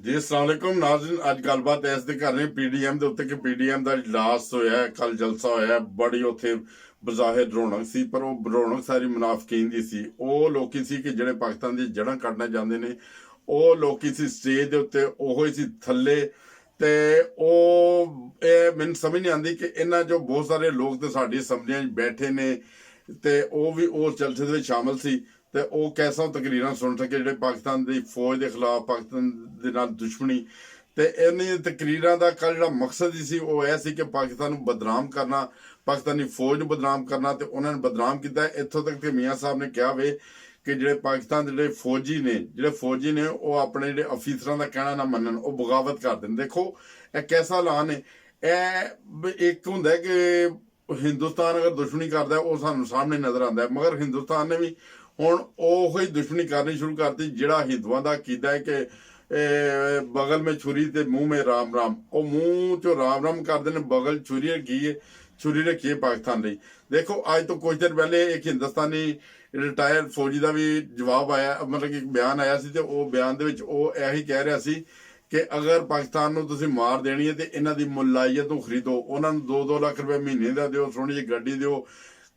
जी अस्सलाम नाज़रीन, अज गलबात इस दे कर रहे PDM के उत्ते कि PDM का इजलास होया कल जलसा होया बड़ी उत्थे बज़ाहिर रौनक सी, पर वो रौनक सारी मुनाफकीन दी सी। वो लोग सी कि जिहड़े पाकिस्तान दी जड़ां कड्ढना चाहते ने, वो लोग सी स्टेज के उत्ते, ओहो सी थल्ले। ते ओ मैनूं समझ नहीं आती कि इन्हां जो बहुत सारे लोग तो साडी असैंबलियां बैठे ने ते वो भी उस जलसे दे शामिल सी ते वो कैसा तकरीरां सुन सके जिहड़े पाकिस्तान दी फौज के खिलाफ, पाकिस्तान दे नाल दुश्मनी। ते इन्हीं तकरीरां दा कल जिहड़ा मकसद ही सी वो यह सी कि पाकिस्तान नूं बदनाम करना, पाकिस्तानी फौज नूं बदनाम करना। ते उन्होंने बदनाम किया इत्थों तक कि मियाँ साहब ने कहा वे कि जिहड़े पाकिस्तान दे जिहड़े फौजी ने वो अपने जिहड़े अफीसरां दा कहना ना मनन, वो बगावत कर देन। देखो यह कैसा ऐलान है। एक हुंदा है कि हिंदुस्तान अगर दुश्मनी करता है वो सानूं सामने नजर आता है, मगर हिंदुस्तान ने भी हुण ओही दुश्मनी करनी शुरू करती जिहड़ा हिंदुआं दा अकीदा है कि बगल में छुरी ते मुंह में राम राम। वो मुंह चो राम राम करते हैं, बगल छुरी रखी है, छुरी रखी है पाकिस्तान ਲਈ। देखो अज तो कुछ दिन पहले एक हिंदुस्तानी रिटायर्ड फौजी का भी जवाब आया, मतलब कि बयान आया सी, ते वो बयान दे विच वो यही कह रहा सी कि अगर पाकिस्तान नूं तुसीं मार देनी है तो इन्हां दी मुलाइयत नूं खरीदो, उन्हां नूं 2-2 लाख रुपए महीने का दिओ, सोहनी जी गड्डी दिओ,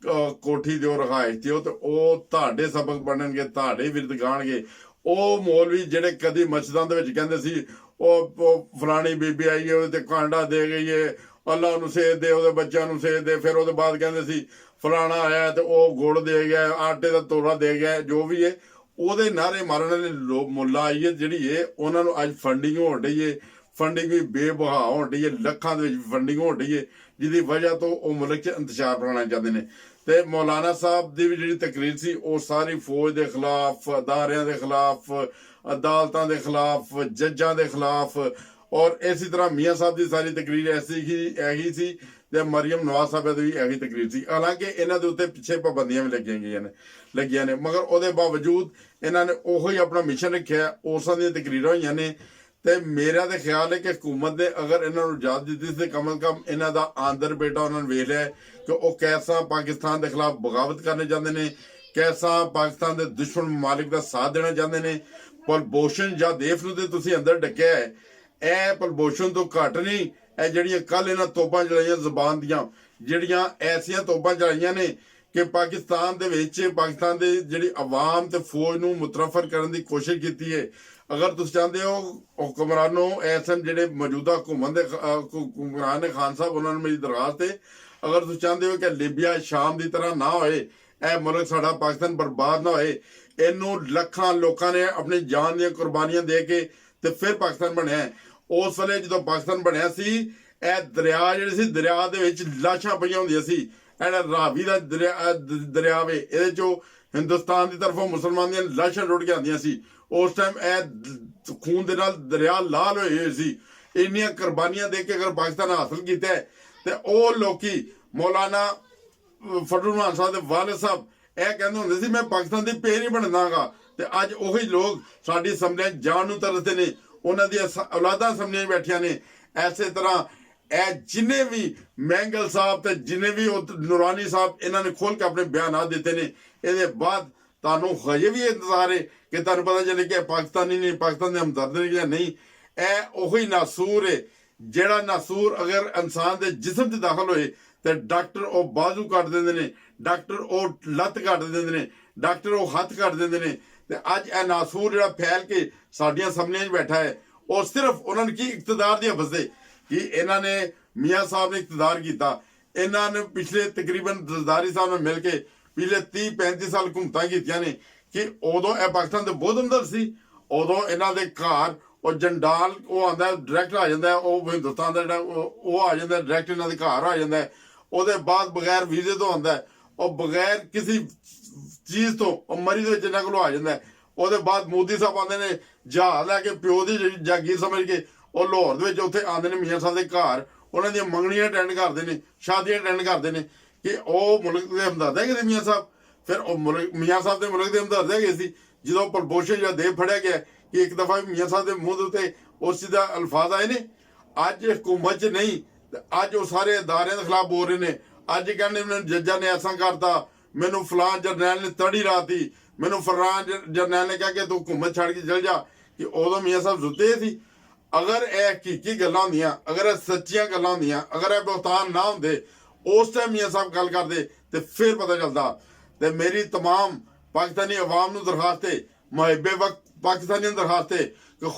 कोठी दिओ, रहायश दिओ, तो वो तुहाडे सबक बनणगे, तुहाडे विरद गाणगे। ਉਹ ਮੌਲਵੀ ਜਿਹੜੇ ਕਦੀ ਮਸਜਿਦਾਂ ਦੇ ਵਿੱਚ ਕਹਿੰਦੇ ਸੀ ਉਹ ਫਲਾਣੀ ਬੀਬੀ ਆਈ ਹੈ ਉਹਦੇ ਤੇ ਕਾਂਡਾ ਦੇ ਗਈ ਹੈ, ਅੱਲਾ ਨੂੰ ਸੇਧ ਦੇ, ਉਹਦੇ ਬੱਚਿਆਂ ਨੂੰ ਸੇਧ ਦੇ। ਫਿਰ ਉਹਦੇ ਬਾਅਦ ਕਹਿੰਦੇ ਸੀ ਫਲਾਣਾ ਆਇਆ ਤੇ ਉਹ ਗੁੜ ਦੇ ਗਿਆ, ਆਟੇ ਦਾ ਤੋੜਾ ਦੇ ਗਿਆ, ਜੋ ਵੀ ਹੈ ਉਹਦੇ ਨਾਰੇ ਮਾਰਨ ਵਾਲੇ ਮੁੱਲਾ ਆਈ ਹੈ ਜਿਹੜੀ ਹੈ ਉਹਨਾਂ ਨੂੰ ਅੱਜ ਫੰਡਿੰਗ ਹੋਣ ਡਈ ਹੈ। ਫੰਡਿੰਗ ਵੀ ਬੇਬਹਾ ਹੋਣ ਡਈ ਹੈ, ਲੱਖਾਂ ਦੇ ਵਿੱਚ ਫੰਡਿੰਗ ਹੋਣ ਡਈ ਹੈ, ਜਿਹਦੀ ਵਜ੍ਹਾ ਤੋਂ ਉਹ ਮੁਲਕ 'ਚ ਇੰਤਸ਼ਾਰ ਬਣਾਉਣਾ ਚਾਹੁੰਦੇ ਨੇ। ਤੇ ਮੌਲਾਨਾ ਸਾਹਿਬ ਦੀ ਵੀ ਜਿਹੜੀ ਤਕਰੀਰ ਸੀ ਉਹ ਸਾਰੀ ਫੌਜ ਦੇ ਖਿਲਾਫ, ਅਦਾਰਿਆਂ ਦੇ ਖਿਲਾਫ, ਅਦਾਲਤਾਂ ਦੇ ਖਿਲਾਫ, ਜੱਜਾਂ ਦੇ ਖਿਲਾਫ, ਔਰ ਇਸੇ ਤਰ੍ਹਾਂ ਮੀਆਂ ਸਾਹਿਬ ਦੀ ਸਾਰੀ ਤਕਰੀਰ ਇਹੀ ਸੀ ਤੇ ਮਰੀਮ ਨਵਾਜ਼ ਸਾਹਿਬ ਦੀ ਵੀ ਇਹੀ ਤਕਰੀਰ ਸੀ। ਹਾਲਾਂਕਿ ਇਹਨਾਂ ਦੇ ਉੱਤੇ ਪਿੱਛੇ ਪਾਬੰਦੀਆਂ ਵੀ ਲੱਗੀਆਂ ਨੇ, ਮਗਰ ਉਹਦੇ ਬਾਵਜੂਦ ਇਹਨਾਂ ਨੇ ਉਹੀ ਆਪਣਾ ਮਿਸ਼ਨ ਰੱਖਿਆ, ਉਸਾਂ ਦੀਆਂ ਤਕਰੀਰਾਂ ਹੋਈਆਂ ਨੇ। ਤੇ ਮੇਰਾ ਤਾਂ ਖਿਆਲ ਹੈ ਕਿ ਹਕੂਮਤ ਨੇ ਅਗਰ ਇਹਨਾਂ ਨੂੰ ਇਜਾਜ਼ਤ ਦਿੱਤੀ ਤੇ ਕਮ ਅਜ਼ ਕਮ ਇਹਨਾਂ ਦਾ ਆਂਦਰ ਬੇਟਾ ਉਹਨਾਂ ਨੇ ਵੇਖ ਲਿਆ ਕਿ ਉਹ ਕੈਸਾ ਪਾਕਿਸਤਾਨ ਦੇ ਖਿਲਾਫ ਬਗਾਵਤ ਕਰਨੇ ਚਾਹੁੰਦੇ ਨੇ, ਕੈਸਾ ਪਾਕਿਸਤਾਨ ਦੇ ਦੁਸ਼ਮਣ ਮਮਾਲਿਕ ਦਾ ਸਾਥ ਦੇਣਾ ਚਾਹੁੰਦੇ ਨੇ। ਕੁਲਭੂਸ਼ਣ ਜਾਦੇਵ ਨੂੰ ਤੇ ਤੁਸੀਂ ਅੰਦਰ ਡੱਕਿਆ ਹੈ, ਇਹ ਕੁਲਭੂਸ਼ਣ ਤੋਂ ਘੱਟ ਨਹੀਂ। ਇਹ ਜਿਹੜੀਆਂ ਕੱਲ ਇਹਨਾਂ ਤੋਪਾਂ ਚਲਾਈਆਂ ਜ਼ਬਾਨ ਦੀਆਂ, ਜਿਹੜੀਆਂ ਐਸੀਆਂ ਤੋਪਾਂ ਚਲਾਈਆਂ ਨੇ ਕਿ ਪਾਕਿਸਤਾਨ ਦੇ ਵਿੱਚ ਪਾਕਿਸਤਾਨ ਦੇ ਜਿਹੜੀ ਆਵਾਮ ਤੇ ਫੌਜ ਨੂੰ ਮੁਤਰਫਰ ਕਰਨ ਦੀ ਕੋਸ਼ਿਸ਼ ਕੀਤੀ ਹੈ। अगर तुम चाहते हो हुक्मरानों ऐसे ਜਿਹੜੇ मौजूदा हुकूमत ਦੇ हुक्मरान ने खान साहब उन्होंने मेरी दरखास्त है, अगर तुम चाहते हो कि लीबिया शाम की तरह ना होए, ਇਹ ਮੁਲਕ ਸਾਡਾ ਪਾਕਿਸਤਾਨ ਬਰਬਾਦ ਨਾ ਹੋਏ, ਇਹਨੂੰ ਲੱਖਾਂ ਲੋਕਾਂ ਨੇ ਆਪਣੀ ਜਾਨ ਦੀਆਂ ਕੁਰਬਾਨੀਆਂ ਦੇ ਕੇ ਤੇ ਫਿਰ ਪਾਕਿਸਤਾਨ ਬਣਿਆ। ਉਸ ਵੇਲੇ ਜਦੋਂ ਪਾਕਿਸਤਾਨ ਬਣਿਆ ਸੀ ਇਹ ਦਰਿਆ ਜਿਹੜੇ ਸੀ, ਦਰਿਆ ਦੇ ਵਿੱਚ ਲਾਸ਼ਾਂ ਪਈਆਂ ਹੁੰਦੀਆਂ ਸੀ। ਇਹ ਰਾਵੀ ਦਾ ਦਰਿਆ ਵੇ, ਇਹਦੇ ਚੋਂ ਹਿੰਦੁਸਤਾਨ ਦੀ ਤਰਫੋਂ ਮੁਸਲਮਾਨ ਦੀਆਂ ਲਾਸ਼ਾਂ ਰੁੜ ਕੇ ਆਉਂਦੀਆਂ ਸੀ। उस टाइम ए खून दे नाल दरिया लाल होए सी। इन्नियां कुर्बानियां दे के अगर पाकिस्तान हासिल किया है तो वो लोग मौलाना फजल रहमान साहब दे वालिद साहब यह कहते होंगे सी मैं पाकिस्तान की पेर ही बनदागा, तो अज उही लोग साडी असैंबलियां जान नूं तरसदे ने, उन्हां दी औलादां असैंबलियां बैठियां ने। इसे तरह ए जिन्ने भी मैंगल साहब ते जिन्ने भी नूरानी साहब इन्होंने खोल के अपने बयान दिते ने। इहदे बाद ਤੁਹਾਨੂੰ ਹਜੇ ਵੀ ਇੰਤਜ਼ਾਰ ਹੈ ਕਿ ਤੁਹਾਨੂੰ ਪਤਾ ਚੱਲੇ ਕਿ ਪਾਕਿਸਤਾਨੀ ਨਹੀਂ, ਪਾਕਿਸਤਾਨ ਦੇ ਹਮਦਰਦ ਨੇ ਜਾਂ ਨਹੀਂ। ਇਹ ਉਹੀ ਨਾਸੂਰ ਹੈ ਜਿਹੜਾ ਨਾਸੂਰ ਅਗਰ ਇਨਸਾਨ ਦੇ ਜਿਸਮ 'ਚ ਦਾਖਲ ਹੋਏ ਤੇ ਡਾਕਟਰ ਉਹ ਬਾਜ਼ੂ ਕੱਟ ਦਿੰਦੇ ਨੇ, ਡਾਕਟਰ ਉਹ ਲੱਤ ਕੱਟ ਦਿੰਦੇ ਨੇ, ਡਾਕਟਰ ਉਹ ਹੱਥ ਕੱਟ ਦਿੰਦੇ ਨੇ। ਤੇ ਅੱਜ ਇਹ ਨਾਸੂਰ ਜਿਹੜਾ ਫੈਲ ਕੇ ਸਾਡੀਆਂ ਸਾਹਮਣੇ 'ਚ ਬੈਠਾ ਹੈ, ਉਹ ਸਿਰਫ ਉਹਨਾਂ ਨੇ ਕੀ ਇਕਤਦਾਰ ਦੀ ਹਵਸ ਹੈ ਕਿ ਇਹਨਾਂ ਨੇ ਮੀਆਂ ਸਾਹਿਬ ਨੇ ਇਕਤਦਾਰ ਕੀਤਾ। ਇਹਨਾਂ ਨੇ ਪਿਛਲੇ ਤਕਰੀਬਨ ਜ਼ਰਦਾਰੀ ਸਾਹਿਬ ਨਾਲ ਮਿਲ ਕੇ पिछले 30-35 साल हुकूमतां कीतियां ने कि उदों यह पाकिस्तान के बहुत अंदर सी, उदों इन्हां दे घर और जंडाल वो आंदा डायरैक्ट आ जाता है, वो हिंदुस्तान का जिहड़ा वो आ जाता है डायरैक्ट, इन्हां दे घर आ जाता है। उसदे बाद बगैर वीजे तो आंदा है और बगैर किसी चीज़ तो मरी दे इन्हां कोलों आ जाता है। उसदे बाद मोदी साहब आंदे ने जहाज लैके प्यो दी जागीर समझ के और लाहौर दे विच उत्थे आंदे ने मियाँ साहब दे घर, उन्हां दी मंगणियां अटेंड करदे ने, शादियां अटेंड करदे ने कि वह मुल्क के हमदर्द है मियाँ साहब। फिर मियाँ साहब के मुल्क के हमदर्द है सी जो कुलभूषण जादेव फड़िया गया कि एक दफा मियाँ साहब के मुंह उत्ते उस चीज़ का अल्फाज आए ने। अज हुकूमत च नहीं, अज वो सारे अदारे के खिलाफ बोल रहे हैं। अज कहने जजा ने ऐसा करता, मैनू फलान जरनैल ने तड़ी लाती, मैनू फलान जरनैल ने कहा कि तू हुकूमत छड़ के चल जा, कि उदों मियाँ साहब सुते सी। ਅਗਰ ਇਹ ਹਕੀਕੀ ਗੱਲਾਂ ਹੁੰਦੀਆਂ, ਅਗਰ ਇਹ ਸੱਚੀਆਂ ਗੱਲਾਂ ਹੁੰਦੀਆਂ, ਅਗਰ ਇਹ ਬੁਹਤਾਨ ਨਾ ਹੁੰਦੇ, ਉਸ ਟਾਈਮ ਮੀਆਂ ਸਾਹਿਬ ਗੱਲ ਕਰਦੇ ਤੇ ਫਿਰ ਪਤਾ ਚੱਲਦਾ। ਤੇ ਮੇਰੀ तमाम ਪਾਕਿਸਤਾਨੀ ਆਵਾਮ ਨੂੰ ਦਰਖਾਸਤ ਹੈ, ਮੁਹੱਬੇ ਵਕਤ ਪਾਕਿਸਤਾਨੀਆਂ ਨੂੰ ਦਰਖਾਸਤ ਹੈ ਕਿ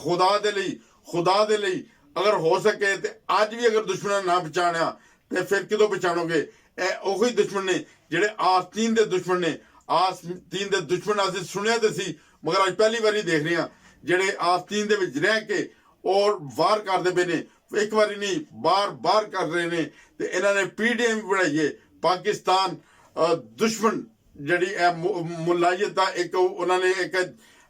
ਖੁਦਾ ਦੇ ਲਈ ਅਗਰ ਹੋ ਸਕੇ ਤੇ ਅੱਜ ਵੀ ਅਗਰ ਦੁਸ਼ਮਣਾਂ ਨਾ ਪਛਾਣਿਆ ਤੇ ਫਿਰ ਕਿਦੋਂ ਪਛਾਣੋਗੇ? ਇਹ ਉਹੀ ਦੁਸ਼ਮਣ ਨੇ ਜਿਹੜੇ ਆਸਤੀਨ ਦੇ ਦੁਸ਼ਮਣ ਨੇ। ਆਸਤੀਨ ਦੇ ਦੁਸ਼ਮਣ ਅਸੀਂ ਸੁਣਿਆ ਤੇ ਸੀ, ਮਗਰ ਅੱਜ ਪਹਿਲੀ ਵਾਰੀ ਦੇਖ ਰਹੇ ਹਾਂ ਜਿਹੜੇ ਆਸਤੀਨ ਦੇ ਵਿੱਚ ਰਹਿ ਕੇ ਔਰ ਵਾਰ ਕਰਦੇ ਪਏ ਨੇ। ਇੱਕ ਵਾਰੀ ਨਹੀਂ, ਬਾਰ ਕਰ ਰਹੇ ਨੇ। ਤੇ ਇਹਨਾਂ ਨੇ PDM ਬਣਾਈਏ, ਪਾਕਿਸਤਾਨ ਦੁਸ਼ਮਣ ਜਿਹੜੀ ਇਹ ਮੁਲਾਇਤ ਦਾ ਇੱਕ ਉਹਨਾਂ ਨੇ ਇੱਕ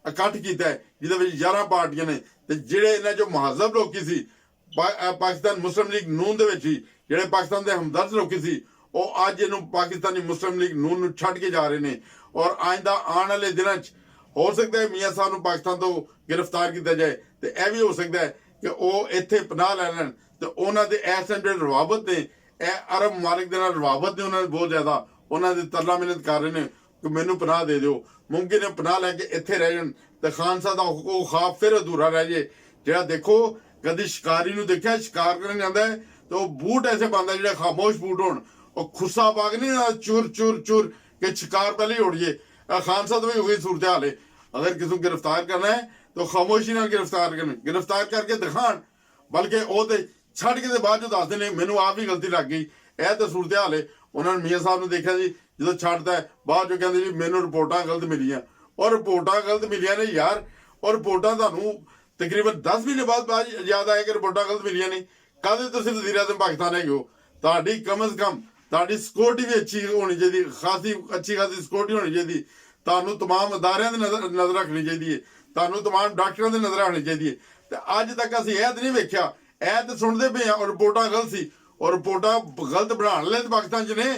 ਇਕੱਠ ਕੀਤਾ ਜਿਹਦੇ ਵਿੱਚ 11 ਪਾਰਟੀਆਂ ਨੇ। ਤੇ ਜਿਹੜੇ ਇਹਨਾਂ ਜੋ ਮਹਜ਼ਬ ਲੋਕੀ ਸੀ ਪਾਕਿਸਤਾਨ ਮੁਸਲਿਮ ਲੀਗ ਨੂਨ ਦੇ ਵਿੱਚ ਹੀ, ਜਿਹੜੇ ਪਾਕਿਸਤਾਨ ਦੇ ਹਮਦਰਦ ਲੋਕੀ ਸੀ, ਉਹ ਅੱਜ ਇਹਨੂੰ ਪਾਕਿਸਤਾਨੀ ਮੁਸਲਿਮ ਲੀਗ ਨੂਨ ਨੂੰ ਛੱਡ ਕੇ ਜਾ ਰਹੇ ਨੇ। ਔਰ ਆਇੰਦਾ ਆਉਣ ਵਾਲੇ ਦਿਨਾਂ 'ਚ ਹੋ ਸਕਦਾ ਹੈ ਮੀਆਂ ਸਾਹਿਬ ਨੂੰ ਪਾਕਿਸਤਾਨ ਤੋਂ ਗ੍ਰਿਫਤਾਰ ਕੀਤਾ ਜਾਏ ਤੇ ਇਹ ਵੀ ਹੋ ਸਕਦਾ ਹੈ ਕਿ ਉਹ ਇੱਥੇ ਪਨਾਹ ਲੈ ਲੈਣ। ਤੇ ਉਹਨਾਂ ਦੇ ਇਸ ਟਾਈਮ ਜਿਹੜੇ ਰਵਾਬਤ ਨੇ, ਇਹ ਅਰਬ ਮਮਾਲਿਕ ਦੇ ਨਾਲ ਰਵਾਬਤ ਨੇ ਉਹਨਾਂ ਦੇ ਬਹੁਤ ਜ਼ਿਆਦਾ। ਉਹਨਾਂ ਦੀ ਤਰਲਾ ਮਿਹਨਤ ਕਰ ਰਹੇ ਨੇ ਕਿ ਮੈਨੂੰ ਪਨਾਹ ਦੇ ਦਿਓ। ਮੁਮਕਿਨ ਹੈ ਪਨਾਹ ਲੈ ਕੇ ਇੱਥੇ ਰਹਿ ਜਾਣ ਤੇ ਖਾਨ ਸਾਹਿਬ ਦਾ ਉਹ ਖਾਬ ਫਿਰ ਅਧੂਰਾ ਰਹਿ ਜੇ। ਜਿਹੜਾ ਦੇਖੋ ਕਦੀ ਸ਼ਿਕਾਰੀ ਨੂੰ ਦੇਖਿਆ ਸ਼ਿਕਾਰ ਕਰਨ ਜਾਂਦਾ ਹੈ ਤੇ ਉਹ ਬੂਟ ਐਸੇ ਪਾਉਂਦਾ ਜਿਹੜੇ ਖਾਮੋਸ਼ ਬੂਟ ਹੋਣ। ਉਹ ਖੁੱਸਾ ਪਾ ਕੇ ਨਹੀਂ ਚੁਰ ਕਿ ਸ਼ਿਕਾਰ ਪਹਿਲੇ ਹੀ ਉੜ ਜੇ। ਖਾਨ ਸਾਹਿਬ ਵੀ ਉਹੀ ਸੂਰਤ ਹਾਲ ਹੈ। ਅਗਰ ਕਿਸੇ ਨੂੰ ਗ੍ਰਿਫਤਾਰ ਕਰਨਾ ਹੈ ਤਾਂ ਖਾਮੋਸ਼ੀ ਨਾਲ ਗ੍ਰਿਫਤਾਰ ਕਰਨ, ਗ੍ਰਿਫਤਾਰ ਕਰਕੇ ਦਿਖਾਣ। ਬਲਕਿ ਉਹ ਤੇ ਛੱਡ ਕੇ ਤੇ ਬਾਅਦ ਚੋਂ ਦੱਸਦੇ ਨੇ ਮੈਨੂੰ ਆਪ ਵੀ ਗਲਤੀ ਲੱਗ ਗਈ। ਇਹ ਤਾਂ ਸੂਰਤ ਹਾਲ ਹੈ। ਉਹਨਾਂ ਨੇ ਮੀਆਂ ਸਾਹਿਬ ਨੂੰ ਦੇਖਿਆ ਜੀ ਜਦੋਂ ਛੱਡਦਾ ਬਾਅਦ ਚੋਂ ਕਹਿੰਦੇ ਜੀ ਮੈਨੂੰ ਰਿਪੋਰਟਾਂ ਗਲਤ ਮਿਲੀਆਂ। ਔਰ ਰਿਪੋਰਟਾਂ ਗਲਤ ਮਿਲੀਆਂ ਨੇ ਯਾਰ। ਔਰ ਰਿਪੋਰਟਾਂ ਤੁਹਾਨੂੰ ਤਕਰੀਬਨ 10 ਮਹੀਨੇ ਬਾਅਦ ਯਾਦ ਆਇਆ ਕਿ ਰਿਪੋਰਟਾਂ ਗਲਤ ਮਿਲੀਆਂ ਨੇ। ਕਦੇ ਤੁਸੀਂ ਵਜ਼ੀਰ ਆਜ਼ਮ ਪਾਕਿਸਤਾਨ ਹੈਗੇ ਹੋ, ਤੁਹਾਡੀ ਕਮ ਅਜ਼ ਕਮ ਤੁਹਾਡੀ ਸਿਕਿਉਰਿਟੀ ਵੀ ਅੱਛੀ ਹੋਣੀ ਚਾਹੀਦੀ, ਅੱਛੀ ਖਾਸੀ ਸਿਕਿਉਰਿਟੀ ਹੋਣੀ ਚਾਹੀਦੀ। ਤੁਹਾਨੂੰ तमाम ਅਦਾਰਿਆਂ ਦੀ ਨਜ਼ਰ ਰੱਖਣੀ ਚਾਹੀਦੀ ਹੈ, ਤੁਹਾਨੂੰ तमाम ਡਾਕਟਰਾਂ ਦੀ ਨਜ਼ਰ ਰੱਖਣੀ ਚਾਹੀਦੀ ਹੈ। ਤੇ ਅੱਜ ਤੱਕ ਅਸੀਂ ਇਹ ਤਾਂ ਨਹੀਂ ਵੇਖਿਆ। ਇਹ ਤਾਂ ਸੁਣਦੇ ਪਏ ਹਾਂ ਔਰ ਰਿਪੋਰਟਾਂ ਗਲਤ ਸੀ। ਔਰ ਰਿਪੋਰਟਾਂ ਗਲਤ ਬਣਾਉਣ ਵਾਲੇ ਤਾਂ ਪਾਕਿਸਤਾਨ 'ਚ ਨੇ।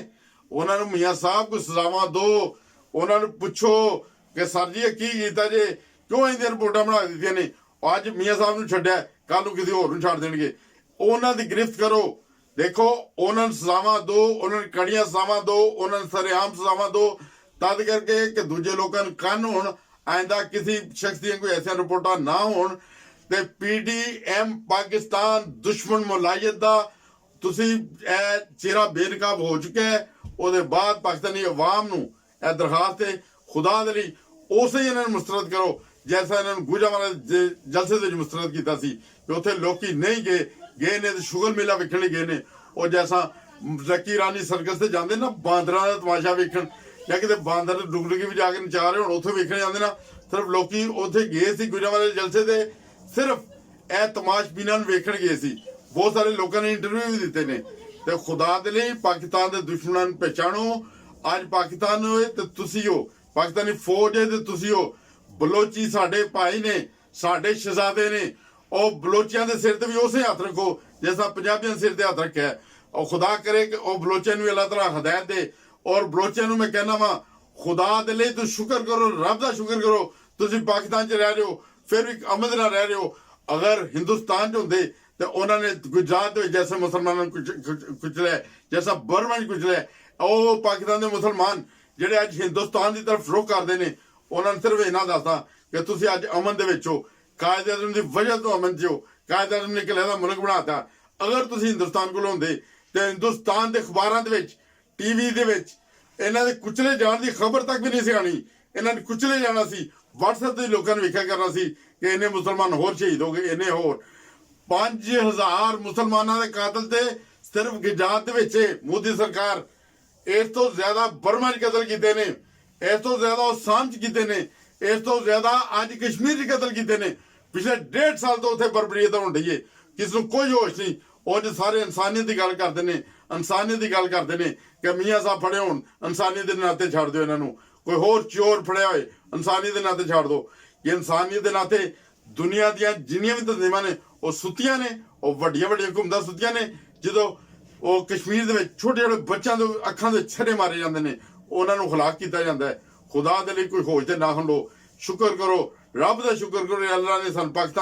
ਉਹਨਾਂ ਨੂੰ ਮੀਆਂ ਸਾਹਿਬ ਕੋਈ ਸਜ਼ਾਵਾਂ ਦਿਓ। ਉਹਨਾਂ ਨੂੰ ਪੁੱਛੋ ਕਿ ਸਰ ਜੀ ਇਹ ਕੀ ਕੀਤਾ ਜੇ, ਕਿਉਂ ਇਹਦੀਆਂ ਰਿਪੋਰਟਾਂ ਬਣਾ ਦਿੱਤੀਆਂ ਨੇ। ਅੱਜ ਮੀਆਂ ਸਾਹਿਬ ਨੂੰ ਛੱਡਿਆ, ਕੱਲ ਨੂੰ ਕਿਸੇ ਹੋਰ ਨੂੰ ਛੱਡ ਦੇਣਗੇ। ਉਹਨਾਂ ਦੀ ਗ੍ਰਿਫਤ ਕਰੋ। ਦੇਖੋ ਉਹਨਾਂ ਨੂੰ ਸਜ਼ਾਵਾਂ ਦਿਓ, ਉਹਨਾਂ ਨੂੰ ਕੜੀਆਂ ਸਜ਼ਾਵਾਂ ਦਿਓ, ਉਹਨਾਂ ਨੂੰ ਸਰੇਆਮ ਸਜ਼ਾਵਾਂ ਦਿਓ, ਤਦ ਕਰਕੇ ਕਿ ਦੂਜੇ ਲੋਕਾਂ ਨੂੰ ਕੰਨ ਹੋਣ। ਆਇੰਦਾ ਕਿਸੇ ਸ਼ਖਸ ਦੀਆਂ ਕੋਈ ਐਸੀਆਂ ਰਿਪੋਰਟਾਂ ਨਾ ਹੋਣ। ਤੇ PDM ਪਾਕਿਸਤਾਨ ਦੁਸ਼ਮਣ ਮੁਲਾਇਤ ਦਾ ਤੁਸੀਂ ਇਹ ਚਿਹਰਾ ਬੇਨਕਾਬ ਹੋ ਚੁੱਕਿਆ ਹੈ। ਉਹਦੇ ਬਾਅਦ ਪਾਕਿਸਤਾਨੀ ਅਵਾਮ ਨੂੰ ਇਹ ਦਰਖਾਸਤ ਹੈ, ਖੁਦਾ ਦੇ ਲਈ ਉਸੇ ਹੀ ਇਹਨਾਂ ਨੂੰ ਮੁਸਤਰਦ ਕਰੋ ਜੈਸਾ ਇਹਨਾਂ ਨੂੰ ਗੁਜਰਾਂਵਾਲਾ ਜਲਸੇ ਦੇ ਵਿੱਚ ਮੁਸਤਰਦ ਕੀਤਾ ਸੀ ਕਿ ਉੱਥੇ ਲੋਕੀ ਨਹੀਂ ਗਏ ਨੇ ਤੇ ਸ਼ੁਗਰ ਮੇਲਾ ਵੇਖਣ ਲਈ ਗਏ ਨੇ। ਉਹ ਜੈਸਾ ਜ਼ਕੀ ਰਾਨੀ ਸਰਕਸ ਤੇ ਜਾਂਦੇ ਨਾ ਬਾਂਦਰਾਂ ਦਾ ਤਮਾਸ਼ਾ ਵੇਖਣ, ਜਾਂ ਕਿਤੇ ਬਾਂਦਰ ਡੁਗਡੁਗੀ ਵੀ ਜਾ ਕੇ ਨਚਾ ਰਹੇ ਹੁਣ ਉੱਥੇ ਵੇਖਣ ਜਾਂਦੇ ਨਾ। ਸਿਰਫ ਲੋਕੀ ਉੱਥੇ ਗਏ ਸੀ ਗੁਜਰਾਂਵਾਲੇ ਜਲਸੇ ਤੇ, ਸਿਰਫ ਇਹ ਤਮਾਸ਼ਬੀਨਾਂ ਨੂੰ ਵੇਖਣ ਗਏ ਸੀ। ਬਹੁਤ ਸਾਰੇ ਲੋਕਾਂ ਨੇ ਇੰਟਰਵਿਊ ਵੀ ਦਿੱਤੇ ਨੇ। ਤੇ ਖੁਦਾ ਦੇ ਲਈ ਪਾਕਿਸਤਾਨ ਦੇ ਦੁਸ਼ਮਣਾਂ ਨੂੰ ਪਹਿਚਾਣੋ। ਅੱਜ ਪਾਕਿਸਤਾਨ ਹੋਏ ਤੇ ਤੁਸੀਂ ਹੋ, ਪਾਕਿਸਤਾਨੀ ਫੌਜ ਹੈ ਤੇ ਤੁਸੀਂ ਹੋ। ਬਲੋਚੀ ਸਾਡੇ ਭਾਈ ਨੇ, ਸਾਡੇ ਸ਼ਹਜ਼ਾਦੇ ਨੇ। ਉਹ ਬਲੋਚੀਆਂ ਦੇ ਸਿਰ ਤੇ ਵੀ ਉਸੇ ਹੱਥ ਰੱਖੋ ਜਿਸਾ ਪੰਜਾਬੀਆਂ ਦੇ ਸਿਰ ਤੇ ਹੱਥ ਰੱਖਿਆ। ਉਹ ਖੁਦਾ ਕਰੇ ਕਿ ਉਹ ਬਲੋਚੀਆਂ ਨੂੰ ਅੱਲਾਹ ਤਾਲਾ ਹਦਾਇਤ ਦੇ। ਔਰ ਬਲੋਚੀਆਂ ਨੂੰ ਮੈਂ ਕਹਿਣਾ ਵਾ ਖੁਦਾ ਦੇ ਲਈ ਤੁਸੀਂ ਸ਼ੁਕਰ ਕਰੋ, ਰੱਬ ਦਾ ਸ਼ੁਕਰ ਕਰੋ ਤੁਸੀਂ ਪਾਕਿਸਤਾਨ 'ਚ ਰਹਿ ਰਹੇ ਹੋ, ਫਿਰ ਵੀ ਅਮਨ ਨਾਲ ਰਹਿ ਰਹੇ ਹੋ। ਅਗਰ ਹਿੰਦੁਸਤਾਨ 'ਚ ਹੁੰਦੇ ਤੇ ਉਹਨਾਂ ਨੇ ਗੁਜਰਾਤ ਵਿੱਚ ਜੈਸੇ ਮੁਸਲਮਾਨਾਂ ਨੂੰ ਕੁਚਲਿਆ, ਜੈਸਾ ਬਰਮਾ 'ਚ ਕੁਚਲਿਆ, ਉਹ ਪਾਕਿਸਤਾਨ ਦੇ ਮੁਸਲਮਾਨ ਜਿਹੜੇ ਅੱਜ ਹਿੰਦੁਸਤਾਨ ਦੀ ਤਰਫ ਰੁਖ ਕਰਦੇ ਨੇ, ਉਹਨਾਂ ਨੂੰ ਸਿਰਫ ਇਹਨਾਂ ਦੱਸਦਾ ਕਿ ਤੁਸੀਂ ਅੱਜ ਅਮਨ ਦੇ ਵਿੱਚ ਹੋ। ਕਾਇਦ ਆਜ਼ਮ ਦੀ ਵਜ੍ਹਾ ਤੋਂ ਅਮਨ 'ਚ ਹੋ। ਕਾਇਦ ਆਜ਼ਮ ਨੇ ਕਿਲਾ ਦਾ ਮੁਲਕ ਬਣਾਤਾ। ਅਗਰ ਤੁਸੀਂ ਹਿੰਦੁਸਤਾਨ ਕੋਲ ਹੁੰਦੇ ਤੇ ਹਿੰਦੁਸਤਾਨ ਦੇ ਅਖਬਾਰਾਂ ਦੇ ਵਿੱਚ, TV ਦੇ ਵਿੱਚ ਇਹਨਾਂ ਦੇ ਕੁਚਲੇ ਜਾਣ ਦੀ ਖਬਰ ਤੱਕ ਵੀ ਨਹੀਂ ਸੀ ਆਣੀ। ਇਹਨਾਂ ਨੇ ਕੁਚਲੇ ਜਾਣਾ ਸੀ। WhatsApp ਤੇ ਲੋਕਾਂ ਨੇ ਵੇਖਿਆ ਕਰਨਾ ਸੀ ਕਿ ਇਹਨੇ ਮੁਸਲਮਾਨ ਹੋਰ ਸ਼ਹੀਦ ਹੋ ਗਏ, ਇਹਨੇ ਹੋਰ 5000 ਮੁਸਲਮਾਨਾਂ ਦੇ ਕਾਤਲ ਤੇ ਸਿਰਫ ਗੁਜਰਾਤ ਦੇ ਵਿੱਚ ਮੋਦੀ ਸਰਕਾਰ। ਇਸ ਤੋਂ ਜ਼ਿਆਦਾ ਬਰਮਾ 'ਚ ਕਤਲ ਕੀਤੇ ਨੇ, ਇਸ ਤੋਂ ਜ਼ਿਆਦਾ ਅਸਾਮ 'ਚ ਕੀਤੇ ਨੇ, ਇਸ ਤੋਂ ਜ਼ਿਆਦਾ ਅੱਜ ਕਸ਼ਮੀਰ 'ਚ ਕਤਲ ਕੀਤੇ ਨੇ। ਪਿਛਲੇ 1.5 ਸਾਲ ਤੋਂ ਉੱਥੇ ਬਰਬਰੀਅਤ ਹੋਣ ਡਈ ਹੈ। ਕਿਸ ਨੂੰ ਕੋਈ ਹੋਸ਼ ਨਹੀਂ। ਉਹ ਸਾਰੇ ਇਨਸਾਨੀਅਤ ਦੀ ਗੱਲ ਕਰਦੇ ਨੇ, ਇਨਸਾਨੀਅਤ ਦੀ ਗੱਲ ਕਰਦੇ ਨੇ ਕਿ ਮੀਆਂ ਸਾਹਿਬ ਫੜੇ ਹੋਣ, ਇਨਸਾਨੀਅਤ ਦੇ ਨਾਤੇ ਛੱਡ ਦਿਓ ਇਹਨਾਂ ਨੂੰ। ਕੋਈ ਹੋਰ ਚੋਰ ਫੜਿਆ ਹੋਏ, ਇਨਸਾਨੀਅਤ ਦੇ ਨਾਤੇ ਛੱਡ ਦਿਓ। ਇਹ ਇਨਸਾਨੀਅਤ ਦੇ ਨਾਤੇ ਦੁਨੀਆ ਦੀਆਂ ਜਿੰਨੀਆਂ ਵੀ ਤਨਜ਼ੀਮਾਂ ਨੇ ਉਹ ਸੁੱਤੀਆਂ ਨੇ। ਉਹ ਵੱਡੀਆਂ ਹਕੂਮਤਾਂ ਸੁੱਤੀਆਂ ਨੇ। ਜਦੋਂ ਉਹ ਕਸ਼ਮੀਰ ਦੇ ਵਿੱਚ ਛੋਟੇ ਛੋਟੇ ਬੱਚਿਆਂ ਦੇ ਅੱਖਾਂ ਦੇ ਛੱਡੇ ਮਾਰੇ ਜਾਂਦੇ ਨੇ, ਉਹਨਾਂ ਨੂੰ ਹਲਾਕ ਕੀਤਾ ਜਾਂਦਾ ਹੈ। ਖੁਦਾ ਦੇ ਲਈ ਕੋਈ ਹੋਸ਼ ਤੇ ਨਾ ਹੰਡੋ। ਸ਼ੁਕਰ ਕਰੋ, ਰੱਬ ਦਾ ਸ਼ੁਕਰ ਕਰੋ, ਅੱਲਾਹ ਨੇ ਸਾਨੂੰ ਪਾਕਿਸਤਾਨ